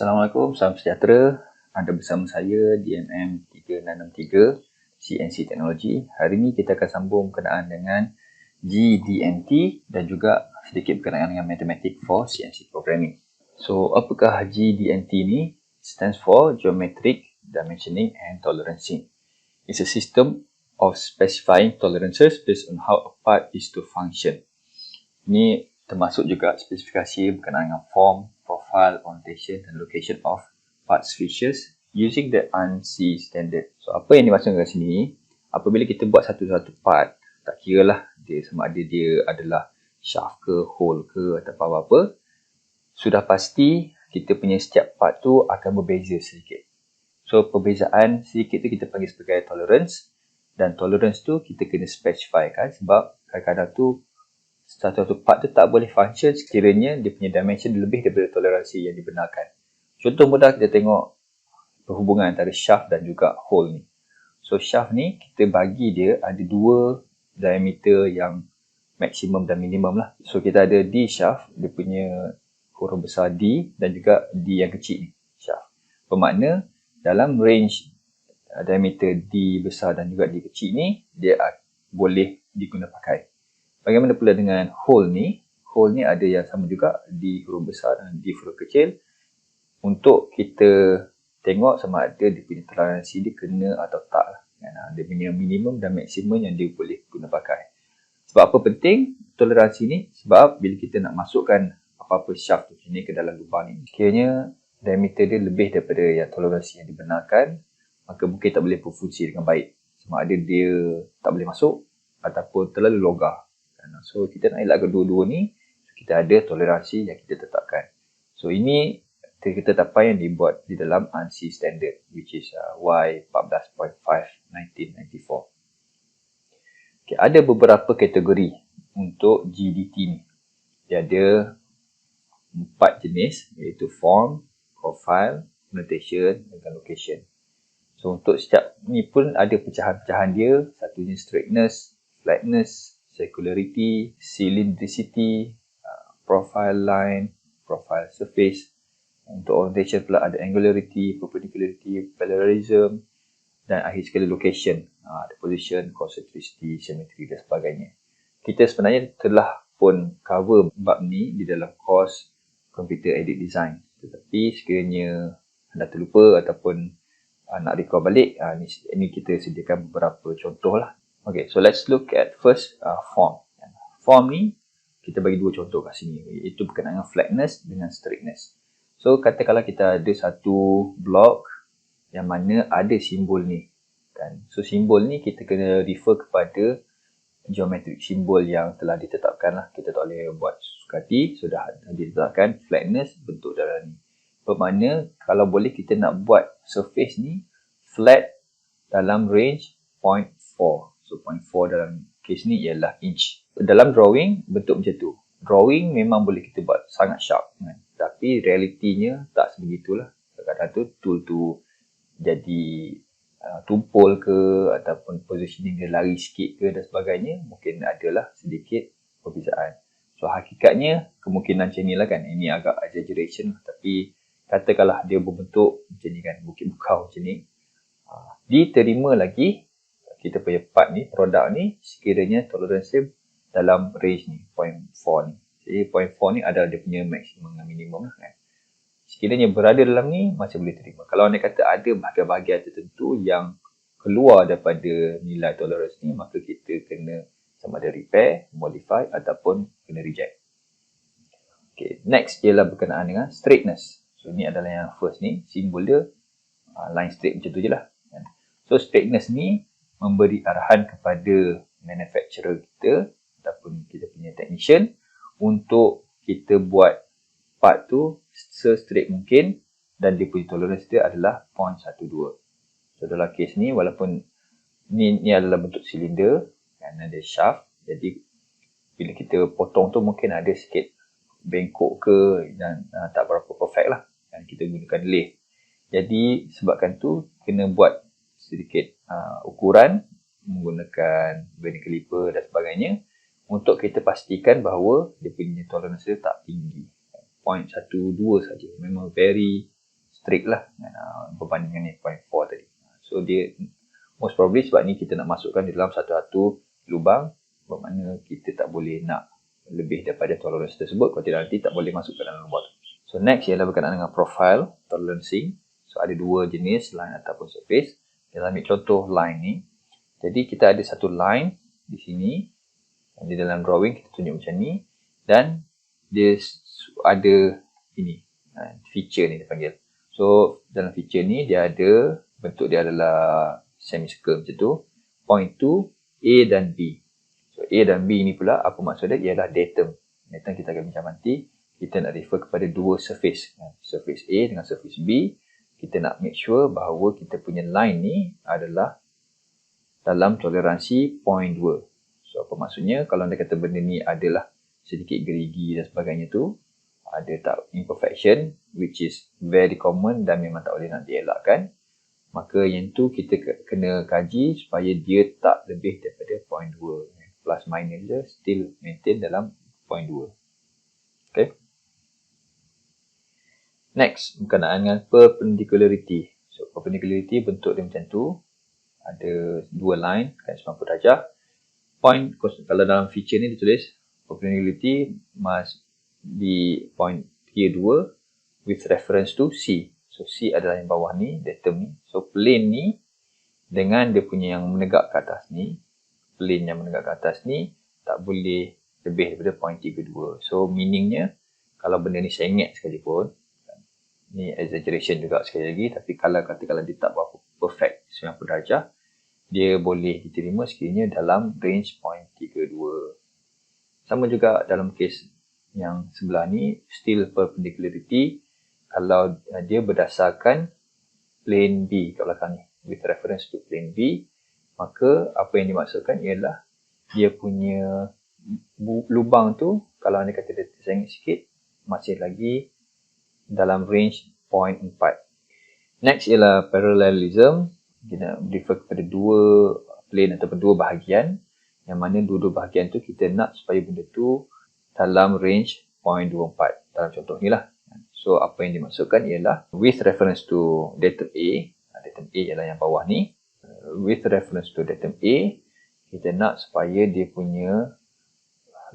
Assalamualaikum, salam sejahtera. Anda bersama saya DMM 3663 CNC Teknologi. Hari ini kita akan sambung berkenaan dengan GDMT dan juga sedikit berkenaan dengan Mathematics for CNC Programming. So, apakah GDMT ni? Stands for Geometric Dimensioning and Tolerancing. It's a system of specifying tolerances based on how a part is to function. Ini termasuk juga spesifikasi berkenaan dengan form, profile, orientation dan location of parts features using the ANSI standard. So, apa yang dimaksudkan kat sini, apabila kita buat satu-satu part, tak kira lah dia sama ada dia adalah shaft ke, hole ke atau apa-apa, sudah pasti kita punya setiap part tu akan berbeza sedikit. So, perbezaan sedikit tu kita panggil sebagai tolerance, dan tolerance tu kita kena specify kan, sebab kadang-kadang tu satu-satu part tu tak boleh function sekiranya dia punya dimension lebih daripada toleransi yang dibenarkan. Contoh mudah kita tengok perhubungan antara shaft dan juga hole ni. So shaft ni kita bagi dia ada dua diameter yang maksimum dan minimum lah. So kita ada D shaft, dia punya huruf besar D dan juga D yang kecil ni, shaft. Bermakna dalam range diameter D besar dan juga D kecil ni, dia boleh diguna pakai. Bagaimana pula dengan hole ni? Hole ni ada yang sama juga, D huruf besar dan D huruf kecil. Untuk kita tengok sama ada dia punya toleransi dia kena atau tak lah. Dia punya minimum dan maksimum yang dia boleh guna pakai. Sebab apa penting toleransi ni? Sebab bila kita nak masukkan apa-apa shaft tu sini ke dalam lubang ni, sekiranya diameter dia lebih daripada yang toleransi yang dibenarkan, maka mungkin tak boleh berfungsi dengan baik. Sama ada dia tak boleh masuk ataupun terlalu longgar. So, kita nak elak kedua-dua ni, kita ada toleransi yang kita tetapkan. So, ini ketetapan yang dibuat di dalam ANSI standard, which is Y14.5/1994. Okay, ada beberapa kategori untuk GDT ni. Dia ada 4 jenis, iaitu form, profile, notation dan location. So, untuk setiap ni pun ada pecahan-pecahan dia. Satunya straightness, flatness, circularity, cylindricity, profile line, profile surface. Untuk orientation pula ada angularity, perpendicularity, parallelism dan akhir sekali location. Ada position, concentricity, symmetry dan sebagainya. Kita sebenarnya telah pun cover bab ni di dalam course Computer Aided Design. Tetapi sekiranya anda terlupa ataupun nak recall balik, ini kita sediakan beberapa contoh lah. Okay, so let's look at first form. Form ni, kita bagi dua contoh kat sini. Iaitu berkenaan dengan flatness dengan straightness. So, katakanlah kita ada satu blok yang mana ada simbol ni. Kan? So, simbol ni kita kena refer kepada geometric simbol yang telah ditetapkan lah. Kita tak boleh buat suka hati. Sudah ditetapkan flatness bentuk dalam ni. Bermakna, kalau boleh kita nak buat surface ni flat dalam range 0.4. So, 0.4 dalam case ni ialah inch. Dalam drawing, bentuk macam tu. Drawing memang boleh kita buat sangat sharp. Kan? Tapi realitinya tak sebegitulah. Kadang-kadang tu tool tu jadi tumpul ke ataupun positioning dia lari sikit ke dan sebagainya. Mungkin adalah sedikit perbezaan. So, hakikatnya kemungkinan macam ni lah kan. Ini agak exaggeration. Tapi katakanlah dia berbentuk macam ni kan. Bukit bukau macam ni. Diterima lagi kita punya part ni, produk ni, sekiranya toleransi dalam range ni, 0.4 ni. Jadi 0.4 ni adalah dia punya maksimum dan minimum lah kan. Sekiranya berada dalam ni, masih boleh terima. Kalau anda kata ada bahagian-bahagian tertentu yang keluar daripada nilai toleransi ni, maka kita kena sama ada repair, modify ataupun kena reject. Okay, next ialah berkenaan dengan straightness. So, ni adalah yang first ni, simbol dia line straight macam tu je lah. So, straightness ni memberi arahan kepada manufacturer kita ataupun kita punya technician untuk kita buat part tu se-straight mungkin dan dia punya tolerance dia adalah 0.12. So dalam case ni walaupun ni adalah bentuk silinder dan ada shaft, jadi bila kita potong tu mungkin ada sikit bengkok ke dan tak berapa perfect lah dan kita gunakan lathe. Jadi sebabkan tu kena buat sedikit ukuran menggunakan vernier caliper dan sebagainya untuk kita pastikan bahawa dia punya toleransi tak tinggi. 0.12 saja. Memang very strict lah berbanding dengan 0.4 tadi. So dia most probably sebab ni kita nak masukkan di dalam satu-satu lubang, bermakna kita tak boleh nak lebih daripada tolerance tersebut, kalau tidak nanti tak boleh masuk ke dalam lubang tu. So next ialah berkenaan dengan profile tolerancing. So ada dua jenis, line ataupun surface. Kita ambil contoh line ni. Jadi kita ada satu line di sini, di dalam drawing kita tunjuk macam ni, dan dia ada ini feature ni dia panggil. So dalam feature ni dia ada bentuk dia adalah semicircle macam tu. Point tu A dan B. So A dan B ni pula apa maksud dia? Ialah datum. Datum kita akan bincang nanti. Kita nak refer kepada dua surface. Surface A dengan surface B. Kita nak make sure bahawa kita punya line ni adalah dalam toleransi 0.2. So apa maksudnya? Kalau anda kata benda ni adalah sedikit gerigi dan sebagainya tu, ada tak imperfection, which is very common dan memang tak boleh nak dielakkan, maka yang tu kita kena kaji supaya dia tak lebih daripada 0.2. Plus minus je still maintain dalam 0.2. Okay. Next, berkenaan dengan perpendicularity. So perpendicularity bentuk dia macam tu. Ada dua line kan 90 darjah. Point, kalau dalam feature ni ditulis perpendicularity must be point tier 2 with reference to C. So C adalah yang bawah ni, datum ni. So plane ni dengan dia punya yang menegak ke atas ni, plane yang menegak ke atas ni tak boleh lebih daripada point 32. So meaningnya kalau benda ni sengit sekalipun, ni exaggeration juga sekali lagi, tapi kalau dia tak berapa perfect 90 darjah, dia boleh diterima sekiranya dalam range 0.32. Sama juga dalam kes yang sebelah ni, still perpendicularity, kalau dia berdasarkan plane B kat belakang ni, with reference to plane B, maka apa yang dimaksudkan ialah dia punya lubang tu, kalau anda kata dia tersengit sikit, masih lagi dalam range 0.4. Next ialah parallelism. Kita refer kepada dua plane ataupun dua bahagian, yang mana dua-dua bahagian tu kita nak supaya benda tu dalam range 0.24. Dalam contoh ni lah. So apa yang dimaksudkan ialah with reference to datum A, datum A ialah yang bawah ni, with reference to datum A, kita nak supaya dia punya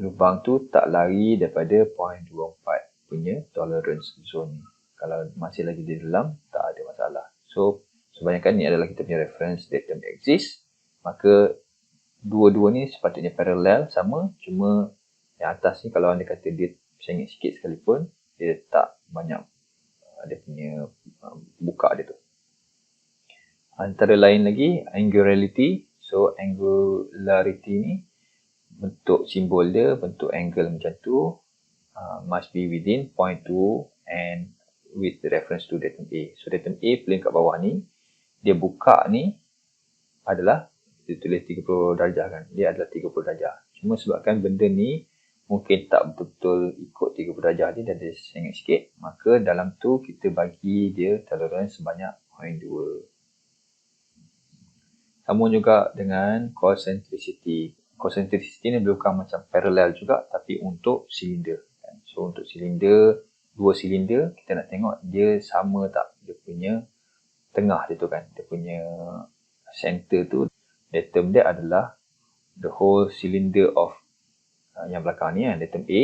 lubang tu tak lari daripada 0.24 punya tolerance zone ni. Kalau masih lagi di dalam, tak ada masalah. So, kebanyakan ni adalah kita punya reference datum exist. Maka, dua-dua ni sepatutnya parallel, sama. Cuma, yang atas ni kalau anda kata dia sengit sikit sekalipun, dia tak banyak dia punya buka dia tu. Antara lain lagi, angularity. So, angularity ni, bentuk simbol dia, bentuk angle macam tu, must be within 0.2 and with the reference to datum A. So datum A plane kat bawah ni, dia buka ni adalah, dia tulis 30 darjah kan, dia adalah 30 darjah. Cuma sebabkan benda ni mungkin tak betul-betul ikut 30 darjah ni dan dia sengit sikit, maka dalam tu kita bagi dia tolerance sebanyak 0.2. Sama juga dengan concentricity. Concentricity ni bukan macam parallel juga, tapi untuk silinder. So untuk silinder, dua silinder, kita nak tengok dia sama tak dia punya tengah dia tu kan. Dia punya center tu, datum dia adalah the whole cylinder of yang belakang ni, datum A.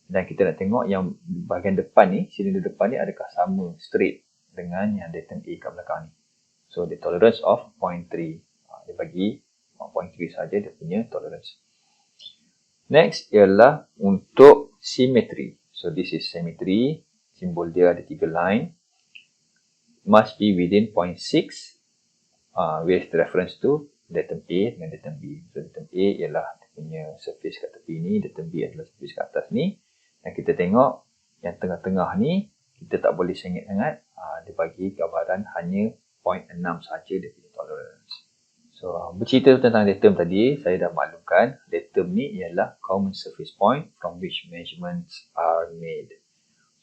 Dan kita nak tengok yang bahagian depan ni, silinder depan ni adakah sama straight dengan yang datum A kat belakang ni. So the tolerance of 0.3. Dia bagi 0.3 saja dia punya tolerance. Next ialah untuk symmetry. So this is symmetry. Simbol dia ada 3 line. Must be within 0.6 with reference to datum A dengan datum B. So datum A ialah dia punya surface kat tepi ni, datum B adalah surface kat atas ni. Dan kita tengok yang tengah-tengah ni kita tak boleh sengit sangat. Dia bagi gambaran hanya 0.6 saja dia punya tolerance. So bercerita tentang datum tadi, saya dah maklumkan datum ni ialah common surface point from which measurements are made.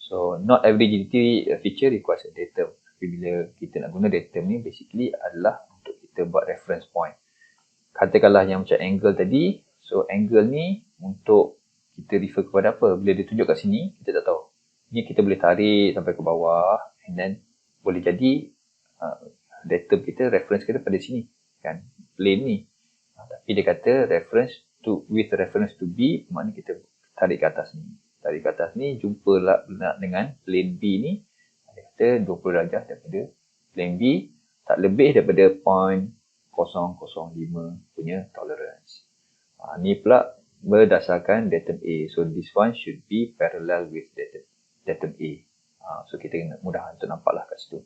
So not every GDT feature requires a datum. Tapi bila kita nak guna datum ni basically adalah untuk kita buat reference point. Katakanlah yang macam angle tadi, so angle ni untuk kita refer kepada apa? Bila dia tunjuk kat sini, kita tak tahu. Ni kita boleh tarik sampai ke bawah and then boleh jadi data kita, reference kita pada sini kan, plane ni. Tapi dia kata with reference to B, maknanya kita tarik ke atas ni. Tarik ke atas ni, jumpa lah dengan plane B ni. Dia kata 20 darjah daripada plane B, tak lebih daripada 0.005 punya tolerance. Ni pula berdasarkan datum A. So this one should be parallel with datum A. So kita mudah untuk nampak lah kat situ.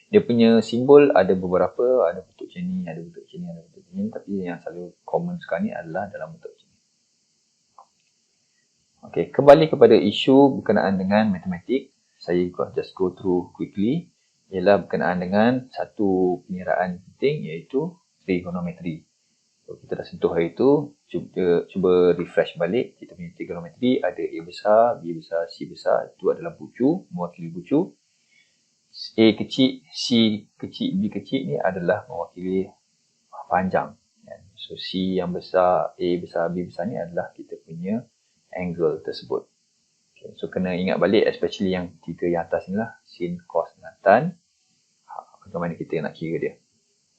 Dia punya simbol ada beberapa, ada bentuk macam ni, ada bentuk macam ni, ada bentuk macam ni. Tapi yang selalu common sekarang ni adalah dalam bentuk macam ni. Okay, kembali kepada isu berkenaan dengan matematik. Saya just go through quickly. Ialah berkenaan dengan satu penyeraan penting iaitu trigonometry. So, kita dah sentuh hari itu. Cuba refresh balik. Kita punya trigonometry ada A besar, B besar, C besar. Itu adalah bucu, mewakili bucu. A kecil, C kecil, B kecil ni adalah mewakili panjang. So C yang besar, A besar, B besar ni adalah kita punya angle tersebut. Okay, so kena ingat balik, especially yang tiga yang atas ni lah, sin, cos dan tan. Bagaimana kita nak kira dia.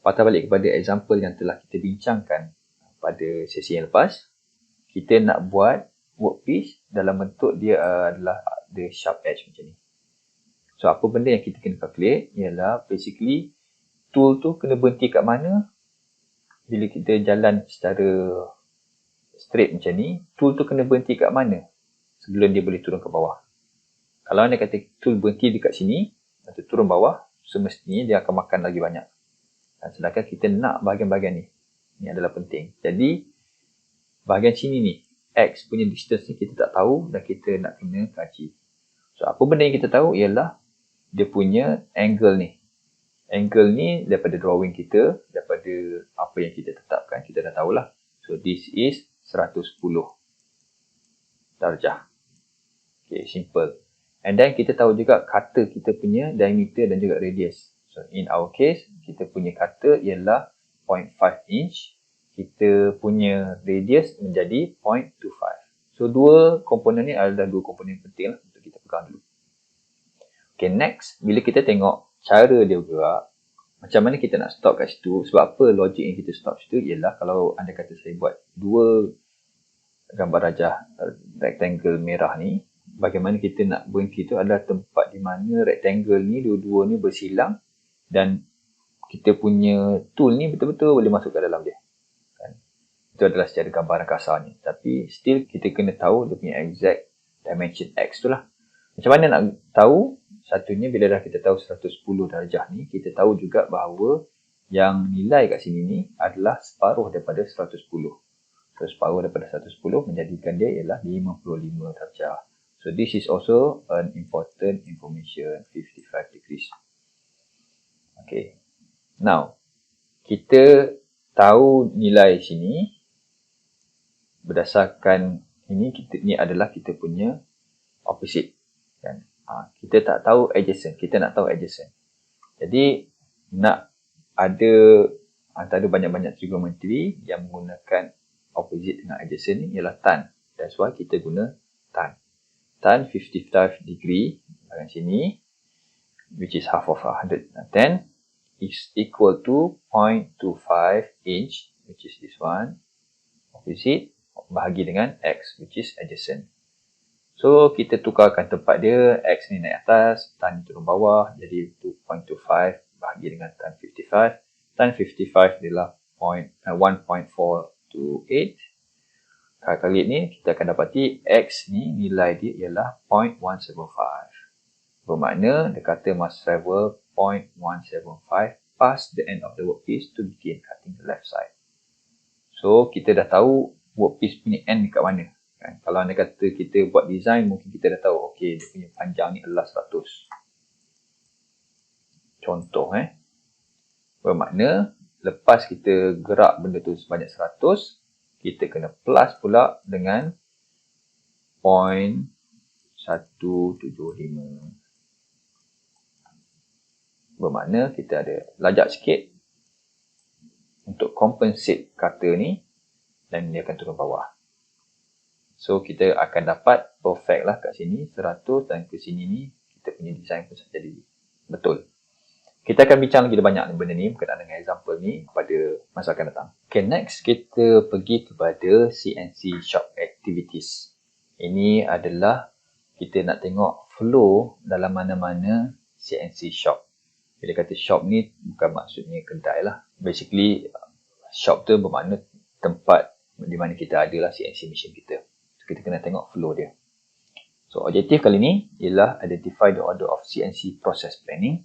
Patah balik kepada example yang telah kita bincangkan pada sesi yang lepas. Kita nak buat workpiece dalam bentuk dia adalah the sharp edge macam ni. So, apa benda yang kita kena calculate ialah basically tool tu kena berhenti kat mana bila kita jalan secara straight macam ni. Tool tu kena berhenti kat mana sebelum dia boleh turun ke bawah. Kalau anda kata tool berhenti dekat sini atau turun bawah, semestinya dia akan makan lagi banyak. Dan sedangkan kita nak bahagian-bahagian ni. Ini adalah penting. Jadi, bahagian sini ni, X punya distance ni kita tak tahu dan kita nak kena kaji. So, apa benda yang kita tahu ialah dia punya angle ni. Angle ni daripada drawing kita, daripada apa yang kita tetapkan, kita dah tahulah. So, this is 110 darjah. Okay, simple. And then kita tahu juga kata kita punya diameter dan juga radius. So, in our case, kita punya kata ialah 0.5 inch. Kita punya radius menjadi 0.25. So, dua komponen ni adalah dua komponen penting lah untuk kita pegang dulu. Okay, next, bila kita tengok cara dia bergerak, macam mana kita nak stop kat situ. Sebab apa logik yang kita stop situ ialah kalau anda kata saya buat dua gambar rajah rectangle merah ni, bagaimana kita nak berhenti tu adalah tempat di mana rectangle ni, dua-dua ni bersilang dan kita punya tool ni betul-betul boleh masuk ke dalam dia. Kan? Itu adalah secara gambaran kasarnya. Tapi still kita kena tahu dia punya exact dimension X tu lah. Macam mana nak tahu? Satunya bila dah kita tahu 110 darjah ni, kita tahu juga bahawa yang nilai kat sini ni adalah separuh daripada 110. So separuh daripada 110 menjadikan dia ialah 55 darjah. So this is also an important information, 55 degrees. Okay. Now, kita tahu nilai sini berdasarkan ini adalah kita punya opposite. Kan? Kita tak tahu adjacent. Kita nak tahu adjacent. Jadi, nak ada antara banyak-banyak trigonometry yang menggunakan opposite dengan adjacent ni ialah tan. That's why kita guna tan. Tan 55 degree bahagian sini, which is half of 110, is equal to 0.25 inch, which is this one, opposite, bahagi dengan X, which is adjacent. So, kita tukarkan tempat dia, X ni naik atas, tan turun bawah, jadi 2.25 bahagi dengan tan 55. Tan 55 adalah 1.428. Kali ni, kita akan dapati X ni, nilai dia ialah 0.175. Bermakna, dia kata must travel 0.175 past the end of the workpiece to begin cutting the left side. So, kita dah tahu workpiece punya end dekat mana. Kan? Kalau anda kata kita buat design, mungkin kita dah tahu, okey, dia punya panjang ni adalah 100. Contoh, bermakna, lepas kita gerak benda tu sebanyak 100, kita kena plus pula dengan 0.175. Bermakna, kita ada lajak sikit untuk compensate kata ni dan dia akan turun bawah. So, kita akan dapat perfect lah kat sini 100 dan ke sini ni kita punya design pun jadi betul. Kita akan bincang lagi banyak benda ni berkenaan dengan example ni pada masa akan datang. Okay, next kita pergi kepada CNC shop activities. Ini adalah kita nak tengok flow dalam mana-mana CNC shop. Bila kata shop ni bukan maksudnya kedai lah. Basically, shop tu bermakna tempat di mana kita ada lah CNC machine kita. So, kita kena tengok flow dia. So, objektif kali ni ialah identify the order of CNC process planning,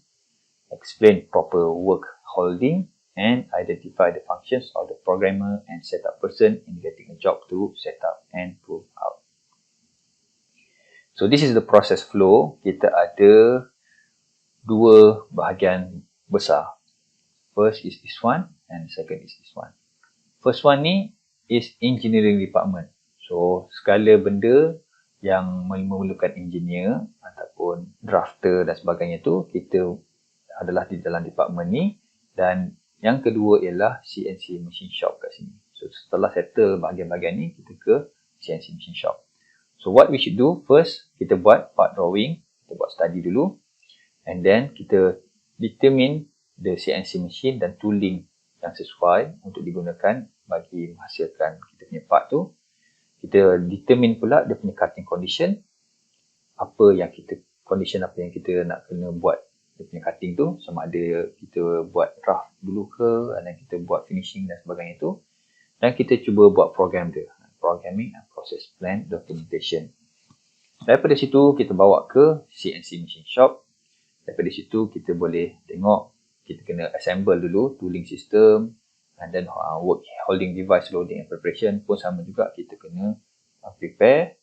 explain proper work holding, and identify the functions of the programmer and setup person in getting a job to set up and prove out. So this is the process flow. Kita ada dua bahagian besar. First is this one and second is this one. First one ni is engineering department. So segala benda yang memerlukan engineer ataupun drafter dan sebagainya tu kita adalah di dalam department ni. Dan yang kedua ialah CNC machine shop kat sini. So setelah settle bahagian-bahagian ni, kita ke CNC machine shop. So what we should do first, kita buat part drawing, kita buat study dulu, and then kita determine the CNC machine dan tooling yang sesuai untuk digunakan bagi menghasilkan kita punya part tu. Kita determine pula dia punya cutting condition, condition apa yang kita nak kena buat dia punya cutting tu, sama ada kita buat draft dulu ke, dan kita buat finishing dan sebagainya tu. Dan kita cuba buat program dia, programming and process plan documentation. Daripada situ kita bawa ke CNC machine shop. Daripada situ kita boleh tengok, kita kena assemble dulu tooling system, and then work holding device loading and preparation pun sama juga, kita kena prepare.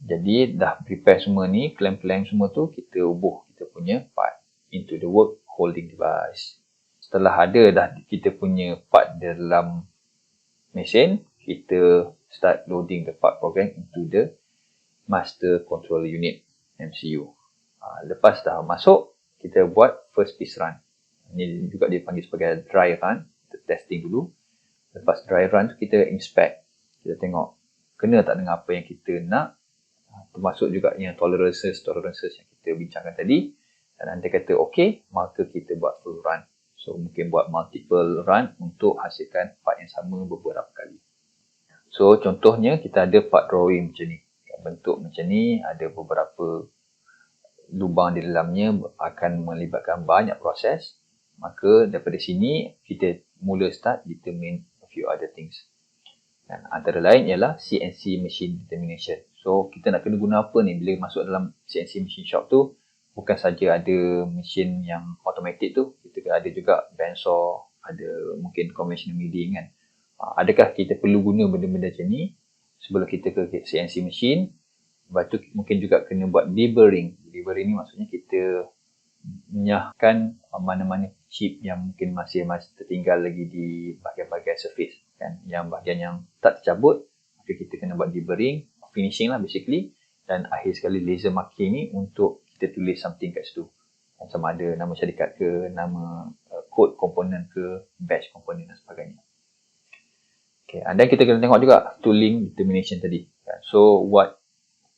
Jadi dah prepare semua ni, clamp semua tu, kita ubuh kita punya part into the work holding device. Setelah ada dah kita punya part dalam mesin, kita start loading the part program into the master control unit, MCU. Lepas dah masuk, kita buat first piece run. Ini juga dipanggil sebagai dry run. Kita testing dulu. Lepas dry run tu kita inspect. Kita tengok kena tak dengan apa yang kita nak. Termasuk juga yang tolerances yang kita bincangkan tadi. Dan nanti kata okey, maka kita buat full run. So mungkin buat multiple run untuk hasilkan part yang sama beberapa kali. So contohnya kita ada part drawing macam ni. Bentuk macam ni, ada beberapa lubang di dalamnya, akan melibatkan banyak proses. Maka daripada sini kita mula start determine a few other things. Dan antara lain ialah CNC machine determination. So kita nak kena guna apa ni bila masuk dalam CNC machine shop tu? Bukan saja ada mesin yang automatic tu, kita ada juga bandsaw, ada mungkin conventional milling kan. Adakah kita perlu guna benda-benda macam ni sebelum kita ke CNC machine? Lepas tu mungkin juga kena buat deburring. Deburring ni maksudnya kita menyahkan mana-mana chip yang mungkin masih tertinggal lagi di bahagian-bahagian surface kan, yang bahagian yang tak tercabut, maka kita kena buat deburring, finishing lah basically, dan akhir sekali laser marking ni untuk kita tulis something kat situ, sama ada nama syarikat ke, nama code komponen ke, batch komponen dan sebagainya. Okay, dan kita kena tengok juga tooling determination tadi kan. So what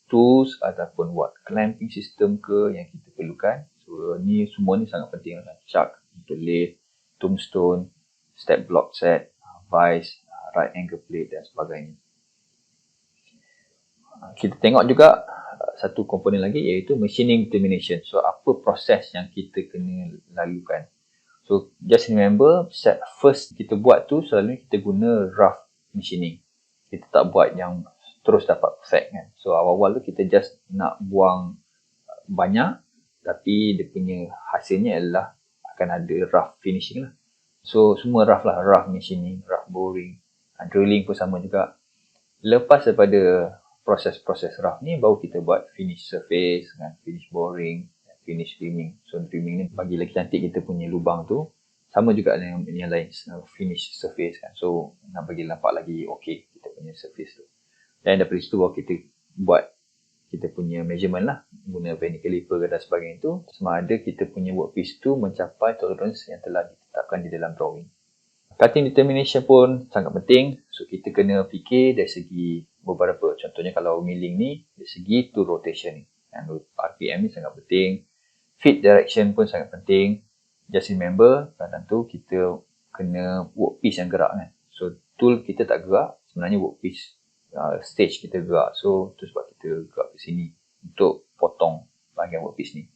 tools ataupun what clamping system ke yang kita perlukan. So ni semua ni sangat penting lah. Chuck, lathe, tombstone, step block set, vise, right angle plate dan sebagainya. Kita tengok juga satu komponen lagi iaitu machining determination. So apa proses yang kita kena lalukan. So just remember, first kita buat tu selalu kita guna rough machining. Kita tak buat yang terus dapat perfect kan. So awal-awal tu kita just nak buang banyak, tapi dia punya hasilnya adalah akan ada rough finishing lah. So semua rough lah, rough machining, rough boring, drilling pun sama juga. Lepas daripada proses-proses rough ni, baru kita buat finish surface, kan, finish boring, finish trimming. So trimming ni bagi lagi cantik kita punya lubang tu. Sama juga dengan yang lain, finish surface kan. So nak bagi nampak lagi okey kita punya surface tu. Dan daripada situ baru kita buat kita punya measurement lah, guna vernier caliper dan sebagainya tu, sama ada kita punya workpiece tu mencapai tolerance yang telah ditetapkan di dalam drawing. Cutting determination pun sangat penting. So kita kena fikir dari segi beberapa, contohnya kalau milling ni dari segi tool rotation ni, dan RPM ni sangat penting, Feed direction pun sangat penting. Just remember, kadang tu kita kena workpiece yang gerak kan. So, tool kita tak gerak, sebenarnya workpiece stage kita gerak. So, tu sebab kita gerak ke sini untuk potong bahagian workpiece ni.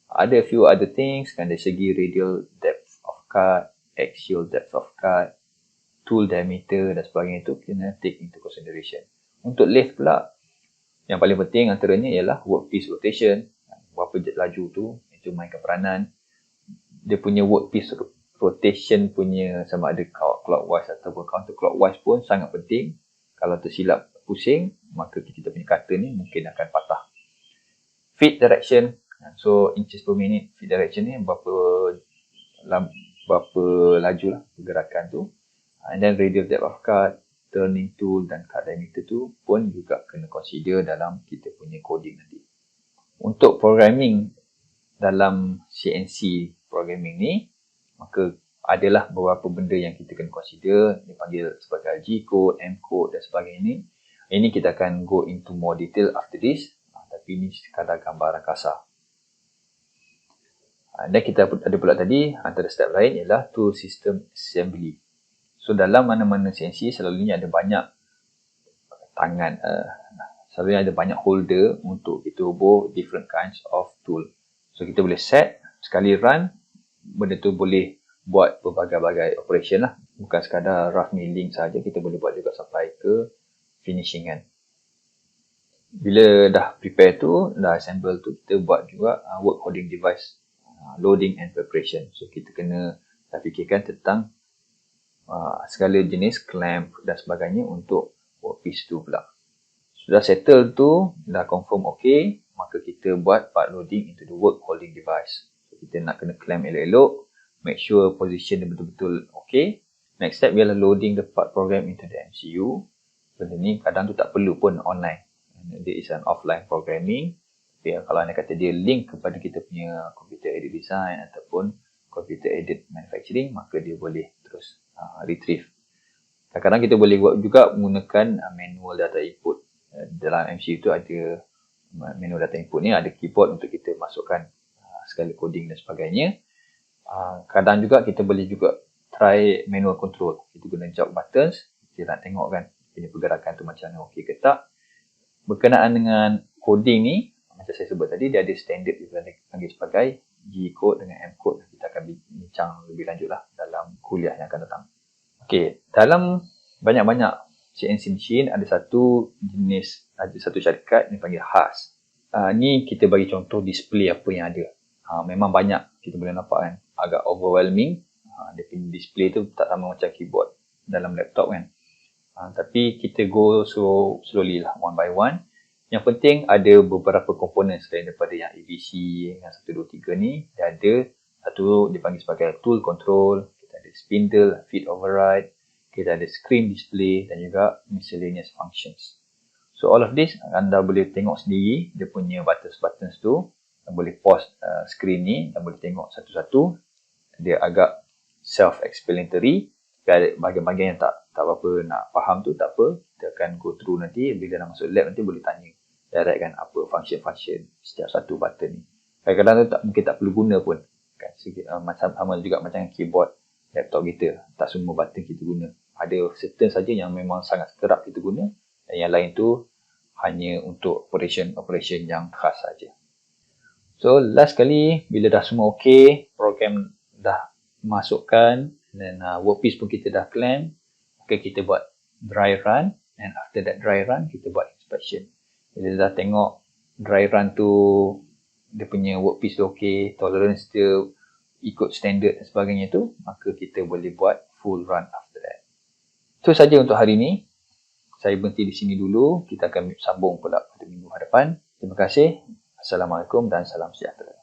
Ada few other things, kan, dari segi radial depth of cut, axial depth of cut, tool diameter dan sebagainya tu kena take into consideration. Untuk lathe pula, yang paling penting antaranya ialah workpiece rotation. Berapa laju tu, itu mainkan peranan. Dia punya workpiece rotation punya sama ada clockwise ataupun counterclockwise pun sangat penting. Kalau tersilap pusing, maka kita punya cutter ni mungkin akan patah. Feed direction. So, inches per minute feed direction ni berapa laju lah pergerakan tu. And then radial depth of cut, turning tool dan cut diameter tu pun juga kena consider dalam kita punya coding nanti. Untuk programming dalam CNC programming ni, maka adalah beberapa benda yang kita kena consider. Dipanggil sebagai G-code, M-code dan sebagainya ni. Ini kita akan go into more detail after this. Tapi ini sekadar gambaran kasar. Dan kita ada pula tadi, antara step lain ialah tool system assembly. So, dalam mana-mana CNC selalunya ada banyak tangan, selalunya ada banyak holder untuk kita hubung different kinds of tool. So, kita boleh set, sekali run, benda tu boleh buat berbagai-bagai operation lah. Bukan sekadar rough milling saja, kita boleh buat juga sampai ke finishing kan. Bila dah prepare tu, dah assemble tu, kita buat juga work holding device, loading and preparation. So, kita kena fikirkan tentang segala jenis clamp dan sebagainya untuk workpiece tu pula. Sudah settle tu, dah confirm okay, maka kita buat part loading into the work holding device. So, kita nak kena clamp elok-elok, make sure position dia betul-betul okay. Next step ialah loading the part program into the MCU. Benda ni kadang tu tak perlu pun online. Dia is an offline programming. Tapi kalau anda kata dia link kepada kita punya computer aided design ataupun computer aided manufacturing, maka dia boleh terus retrieve. Kadang-kadang kita boleh buat juga menggunakan manual data input. Dalam MCU tu ada manual data input ni, ada keyboard untuk kita masukkan segala coding dan sebagainya. Kadang juga kita boleh juga try manual control. Kita guna jog buttons, kita nak tengok kan punya pergerakan tu macam mana, okey ke tak. Berkenaan dengan coding ni, macam saya sebut tadi, dia ada standard dia panggil sebagai G-code dengan M-code. Kita akan bincang lebih lanjut lah dalam kuliah yang akan datang. Okey, dalam banyak-banyak CNC machine ada satu syarikat yang panggil Haas. Ni kita bagi contoh display apa yang ada. Memang banyak kita boleh nampak kan, agak overwhelming. Dia punya display tu tak sama macam keyboard dalam laptop kan. Tapi kita go slowly lah, one by one. Yang penting ada beberapa komponen selain daripada yang ABC yang 1, 2, 3 ni. Dia ada satu dipanggil sebagai tool control, kita ada spindle, feed override, kita ada screen display dan juga miscellaneous functions. So all of this anda boleh tengok sendiri dia punya buttons tu. Anda boleh pause screen ni dan boleh tengok satu-satu. Dia agak self-explanatory. Bahagian-bahagian yang tak apa-apa nak faham tu tak apa. Kita akan go through nanti. Bila dah masuk lab nanti boleh tanya direct kan apa function-function setiap satu button ni. Kadang-kadang tu mungkin tak perlu guna pun. Kan? Macam sama juga macam keyboard laptop kita. Tak semua button kita guna. Ada certain saja yang memang sangat kerap kita guna. Dan yang lain tu hanya untuk operation yang khas saja. So last kali bila dah semua okay, program dah masukkan dan workpiece pun kita dah clamp, maka kita buat dry run, and after that dry run kita buat inspection. Bila dah tengok dry run tu dia punya workpiece tu okay, tolerance dia ikut standard dan sebagainya tu, maka kita boleh buat full run after that. Itu saja untuk hari ini. Saya berhenti di sini dulu. Kita akan sambung pula pada minggu hadapan. Terima kasih. Assalamualaikum dan salam sejahtera.